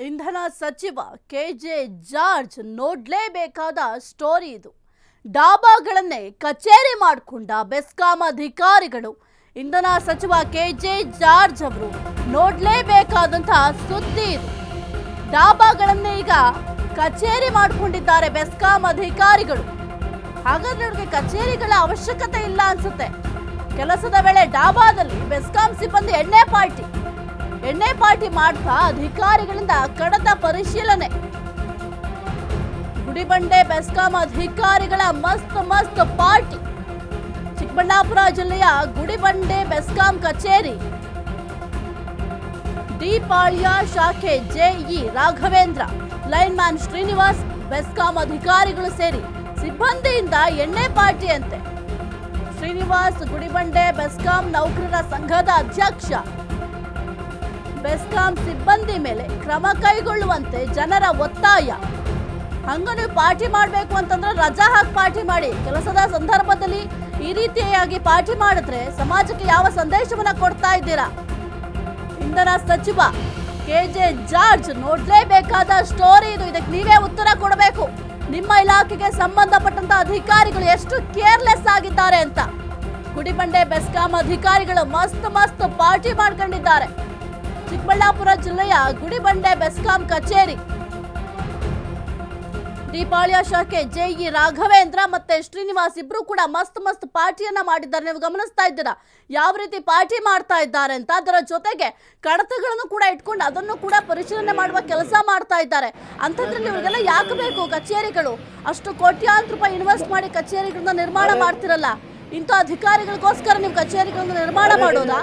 ಇಂಧನ ಸಚಿವ K J George ನೋಡ್ಲೇಬೇಕಾದ story ಇದು. ಡಾಬಾಗಳನ್ನೇ ಕಚೇರಿ ಮಾಡಿಕೊಂಡ ಬೆಸ್ಕಾಂ ಅಧಿಕಾರಿಗಳು. ಇಂಧನ ಸಚಿವ ಕೆಜೆ ಜಾರ್ಜ್ ಅವರು ನೋಡ್ಲೇಬೇಕಾದಂತಹ ಸುದ್ದಿ ಇದು. ಡಾಬಾಗಳನ್ನೇ ಈಗ ಕಚೇರಿ ಮಾಡಿಕೊಂಡಿದ್ದಾರೆ ಬೆಸ್ಕಾಂ ಅಧಿಕಾರಿಗಳು. ಹಾಗಾದ್ರೆ ಅವ್ರಿಗೆ ಕಚೇರಿಗಳ ಅವಶ್ಯಕತೆ ಇಲ್ಲ ಅನ್ಸುತ್ತೆ. ಕೆಲಸದ ವೇಳೆ ಡಾಬಾದಲ್ಲಿ ಬೆಸ್ಕಾಂ ಸಿಬ್ಬಂದಿ ಎಣ್ಣೆ ಪಾರ್ಟಿ ಮಾಡ್ತಾ ಅಧಿಕಾರಿಗಳಿಂದ ಕಡತ ಪರಿಶೀಲನೆ. ಗುಡಿಬಂಡೆ ಬೆಸ್ಕಾಂ ಅಧಿಕಾರಿಗಳ ಮಸ್ತ್ ಪಾರ್ಟಿ. ಚಿಕ್ಕಬಳ್ಳಾಪುರ ಜಿಲ್ಲೆಯ ಗುಡಿಬಂಡೆ ಬೆಸ್ಕಾಂ ಕಚೇರಿ ಡಿಪಾಳ್ಯ ಶಾಖೆ ಜೆಇ ರಾಘವೇಂದ್ರ, ಲೈನ್ಮ್ಯಾನ್ ಶ್ರೀನಿವಾಸ್, ಬೆಸ್ಕಾಂ ಅಧಿಕಾರಿಗಳು ಸೇರಿ ಸಿಬ್ಬಂದಿಯಿಂದ ಎಣ್ಣೆ ಪಾರ್ಟಿ ಅಂತೆ. ಶ್ರೀನಿವಾಸ್ ಗುಡಿಬಂಡೆ ಬೆಸ್ಕಾಂ ನೌಕರರ ಸಂಘದ ಅಧ್ಯಕ್ಷ. ಬೆಸ್ಕಾಂ ಸಿಬ್ಬಂದಿ ಮೇಲೆ ಕ್ರಮ ಕೈಗೊಳ್ಳುವಂತೆ ಜನರ ಒತ್ತಾಯ. ಹಂಗ ನೀವು ಪಾರ್ಟಿ ಮಾಡಬೇಕು ಅಂತಂದ್ರೆ ರಜಾ ಹಾಕಿ ಪಾರ್ಟಿ ಮಾಡಿ. ಕೆಲಸದ ಸಂದರ್ಭದಲ್ಲಿ ಈ ರೀತಿಯಾಗಿ ಪಾರ್ಟಿ ಮಾಡಿದ್ರೆ ಸಮಾಜಕ್ಕೆ ಯಾವ ಸಂದೇಶವನ್ನ ಕೊಡ್ತಾ ಇದ್ದೀರಾ? ಇಂಧನ ಸಚಿವ ಕೆಜೆ ಜಾರ್ಜ್ ನೋಡ್ಲೇಬೇಕಾದ ಸ್ಟೋರಿ ಇದು. ಇದಕ್ಕೆ ನೀವೇ ಉತ್ತರ ಕೊಡಬೇಕು. ನಿಮ್ಮ ಇಲಾಖೆಗೆ ಸಂಬಂಧಪಟ್ಟಂತ ಅಧಿಕಾರಿಗಳು ಎಷ್ಟು ಕೇರ್ಲೆಸ್ ಆಗಿದ್ದಾರೆ ಅಂತ. ಗುಡಿಬಂಡೆ ಬೆಸ್ಕಾಂ ಅಧಿಕಾರಿಗಳು ಮಸ್ತ್ ಪಾರ್ಟಿ ಮಾಡ್ಕೊಂಡಿದ್ದಾರೆ. ಚಿಕ್ಕಬಳ್ಳಾಪುರ ಜಿಲ್ಲೆಯ ಗುಡಿಬಂಡೆ ಬೆಸ್ಕಾಂ ಕಚೇರಿ ದೀಪಾಳ್ಯ ಶಾಖೆ ಜೆಇ ರಾಘವೇಂದ್ರ ಮತ್ತೆ ಶ್ರೀನಿವಾಸ್ ಇಬ್ರು ಕೂಡ ಮಸ್ತ್ ಪಾರ್ಟಿಯನ್ನ ಮಾಡಿದ್ದಾರೆ. ನೀವು ಗಮನಿಸ್ತಾ ಇದ್ದೀರಾ ಯಾವ ರೀತಿ ಪಾರ್ಟಿ ಮಾಡ್ತಾ ಇದ್ದಾರೆ ಅಂತ. ಅದರ ಜೊತೆಗೆ ಕಡತಗಳನ್ನು ಕೂಡ ಇಟ್ಕೊಂಡು ಅದನ್ನು ಕೂಡ ಪರಿಶೀಲನೆ ಮಾಡುವ ಕೆಲಸ ಮಾಡ್ತಾ ಇದ್ದಾರೆ. ಅಂಥದ್ರಲ್ಲಿ ಇವ್ರಿಗೆಲ್ಲ ಯಾಕೆ ಬೇಕು ಕಚೇರಿಗಳು? ಅಷ್ಟು ಕೋಟ್ಯಾಂತರ ರೂಪಾಯಿ ಇನ್ವೆಸ್ಟ್ ಮಾಡಿ ಕಚೇರಿಗಳನ್ನ ನಿರ್ಮಾಣ ಮಾಡ್ತಿರಲ್ಲ. ಇಂಥ ಅಧಿಕಾರಿಗಳಿಗೋಸ್ಕರ ನೀವು ಕಚೇರಿಗಳನ್ನ ನಿರ್ಮಾಣ ಮಾಡೋದಾ?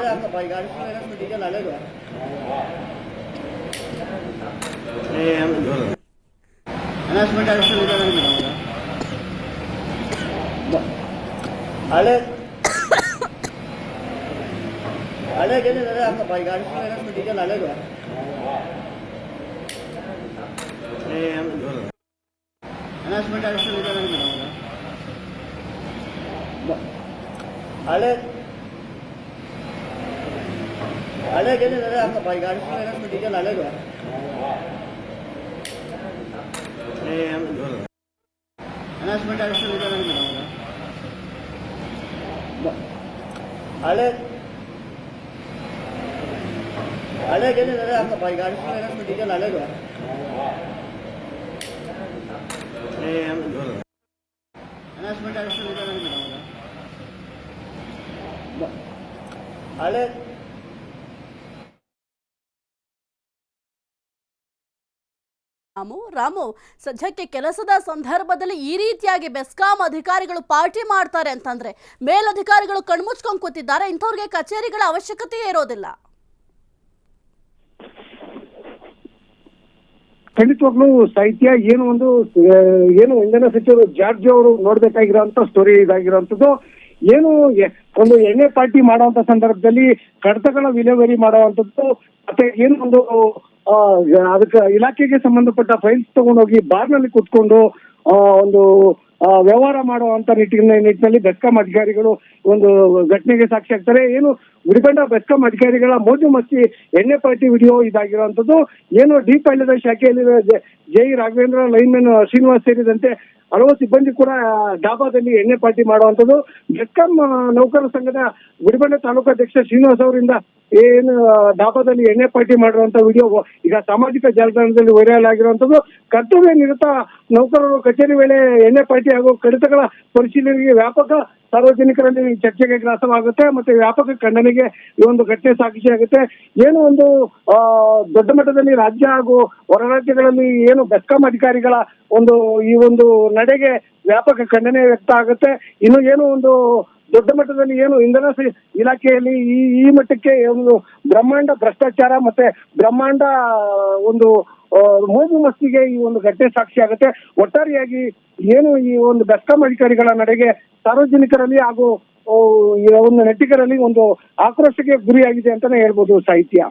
ರಾಮು, ಸದ್ಯಕ್ಕೆ ಕೆಲಸದ ಸಂದರ್ಭದಲ್ಲಿ ಈ ರೀತಿಯಾಗಿ ಬೆಸ್ಕಾಂ ಅಧಿಕಾರಿಗಳು ಪಾರ್ಟಿ ಮಾಡ್ತಾರೆ ಅಂತಂದ್ರೆ ಮೇಲಧಿಕಾರಿಗಳು ಕಣ್ಮುಚ್ಕೊಂಡು ಕೂತಿದ್ದಾರೆ. ಇಂಥವ್ರಿಗೆ ಕಚೇರಿಗಳ ಅವಶ್ಯಕತೆಯೇ ಇರೋದಿಲ್ಲ. ಖಂಡಿತವಾಗ್ಲೂ ಸಾಹಿತ್ಯ ಏನು ಇಂಧನ ಸಚಿವರು ಜಾರ್ಜ್ ಅವರು ನೋಡ್ಬೇಕಾಗಿರೋಂಥ ಸ್ಟೋರಿ ಇದಾಗಿರೋಂಥದ್ದು. ಒಂದು ಎಣ್ಣೆ ಪಾರ್ಟಿ ಮಾಡುವಂತ ಸಂದರ್ಭದಲ್ಲಿ ಕಡತಗಳ ವಿಲೇವಾರಿ ಮಾಡುವಂಥದ್ದು, ಮತ್ತೆ ಅದಕ್ಕೆ ಇಲಾಖೆಗೆ ಸಂಬಂಧಪಟ್ಟ ಫೈಲ್ಸ್ ತಗೊಂಡೋಗಿ ಬಾರ್ನಲ್ಲಿ ಕುತ್ಕೊಂಡು ಒಂದು ವ್ಯವಹಾರ ಮಾಡುವಂತ ನಿಟ್ಟಿನಲ್ಲಿ ಬೆಸ್ಕಾಂ ಅಧಿಕಾರಿಗಳು ಒಂದು ಘಟನೆಗೆ ಸಾಕ್ಷಿ ಆಗ್ತಾರೆ. ಗುಡಿಬಂಡ ಬೆಸ್ಕಾಂ ಅಧಿಕಾರಿಗಳ ಮೋಜು ಮಸ್ತಿ ಎಣ್ಣೆ ಪಾರ್ಟಿ ವಿಡಿಯೋ ಇದಾಗಿರುವಂತದ್ದು. ಡಿಪಾಳ್ಯದ ಶಾಖೆಯಲ್ಲಿ ಜೆಇ ರಾಘವೇಂದ್ರ, ಲೈನ್ಮನ್ ಶ್ರೀನಿವಾಸ್ ಸೇರಿದಂತೆ ಹಲವು ಸಿಬ್ಬಂದಿ ಕೂಡ ಡಾಬಾದಲ್ಲಿ ಎಣ್ಣೆ ಪಾರ್ಟಿ ಮಾಡುವಂಥದ್ದು. ಬೆಸ್ಕಾಂ ನೌಕರರ ಸಂಘದ ಗುಡಿಬಂಡೆ ತಾಲೂಕಾಧ್ಯಕ್ಷ ಶ್ರೀನಿವಾಸ್ ಅವರಿಂದ ಡಾಬಾದಲ್ಲಿ ಎಣ್ಣೆ ಪಾರ್ಟಿ ಮಾಡಿರುವಂತ ವಿಡಿಯೋ ಈಗ ಸಾಮಾಜಿಕ ಜಾಲತಾಣದಲ್ಲಿ ವೈರಲ್ ಆಗಿರುವಂತದ್ದು. ಕರ್ತವ್ಯ ನಿರತ ನೌಕರರು ಕಚೇರಿ ವೇಳೆ ಎಣ್ಣೆ ಪಾರ್ಟಿ ಹಾಗೂ ಕಡಿತಗಳ ಪರಿಶೀಲನೆಗೆ ವ್ಯಾಪಕ ಸಾರ್ವಜನಿಕರಲ್ಲಿ ಚರ್ಚೆಗೆ ಗ್ರಾಸವಾಗುತ್ತೆ, ಮತ್ತೆ ವ್ಯಾಪಕ ಖಂಡನೆಗೆ ಈ ಒಂದು ಘಟನೆ ಸಾಕ್ಷಿಯಾಗುತ್ತೆ. ದೊಡ್ಡ ಮಟ್ಟದಲ್ಲಿ ರಾಜ್ಯ ಹಾಗೂ ಹೊರ ರಾಜ್ಯಗಳಲ್ಲಿ ಬೆಸ್ಕಾಂ ಅಧಿಕಾರಿಗಳ ಈ ಒಂದು ನಡೆಗೆ ವ್ಯಾಪಕ ಖಂಡನೆ ವ್ಯಕ್ತ ಆಗುತ್ತೆ. ದೊಡ್ಡ ಮಟ್ಟದಲ್ಲಿ ಇಂಧನ ಇಲಾಖೆಯಲ್ಲಿ ಈ ಮಟ್ಟಕ್ಕೆ ಬ್ರಹ್ಮಾಂಡ ಭ್ರಷ್ಟಾಚಾರ ಮತ್ತೆ ಬ್ರಹ್ಮಾಂಡ ಮೋಜು ಮಸ್ತಿಗೆ ಈ ಒಂದು ಘಟನೆ ಸಾಕ್ಷಿ ಆಗುತ್ತೆ. ಒಟ್ಟಾರೆಯಾಗಿ ಈ ಒಂದು ಬೆಸ್ಕಾಂ ಅಧಿಕಾರಿಗಳ ನಡೆಗೆ ಸಾರ್ವಜನಿಕರಲ್ಲಿ ಹಾಗೂ ನೆಟ್ಟಿಗರಲ್ಲಿ ಆಕ್ರೋಶಕ್ಕೆ ಗುರಿಯಾಗಿದೆ ಅಂತಾನೆ ಹೇಳ್ಬೋದು ಸಾಹಿತ್ಯ.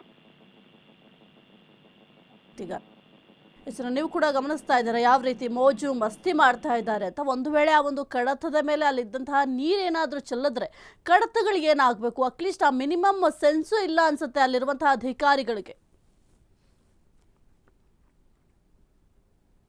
ನೀವು ಕೂಡ ಗಮನಿಸ್ತಾ ಇದ್ದಾರೆ ಯಾವ ರೀತಿ ಮೋಜು ಮಸ್ತಿ ಮಾಡ್ತಾ ಇದ್ದಾರೆ ಅಂತ. ಒಂದು ವೇಳೆ ಆ ಒಂದು ಕಡತದ ಮೇಲೆ ಅಲ್ಲಿದ್ದಂತಹ ನೀರೇನಾದ್ರೂ ಚೆಲ್ಲಿದ್ರೆ ಕಡತಗಳಿಗೆ ಏನಾಗಬೇಕು? ಅಟ್ಲೀಸ್ಟ್ ಆ ಮಿನಿಮಮ್ ಸೆನ್ಸು ಇಲ್ಲ ಅನ್ಸುತ್ತೆ ಅಲ್ಲಿರುವಂತಹ ಅಧಿಕಾರಿಗಳಿಗೆ.